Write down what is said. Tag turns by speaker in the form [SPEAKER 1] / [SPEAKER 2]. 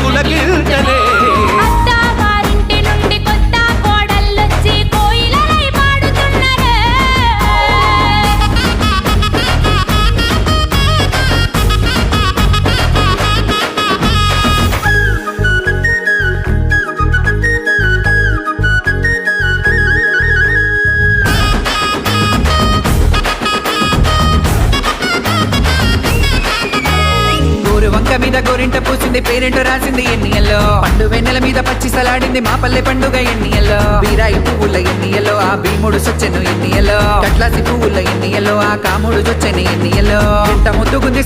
[SPEAKER 1] పులకించలే
[SPEAKER 2] అత్తవారింటి నుండి కొత్త కోడళ్ళొచ్చి కోయిలలై పాడుతున్నరే
[SPEAKER 3] ఊరు వంక మీద గోరింట పూసింది పేరెంట రాసింది ఎన్నియల్లో పండు వెన్నెల మీద పచ్చి సలాడింది మా పల్లె పండుగ ఎన్నియల్లో బీరాయి పువ్వుల ఎన్నియల్లో ఆ భీముడు సొచ్చెను ఎన్నియల్లో కట్లాసి పువ్వుల ఎన్నియల్లో ఆ కాముడు చొచ్చెను ఎన్నియల్లో ఎంత ముద్దుగుంది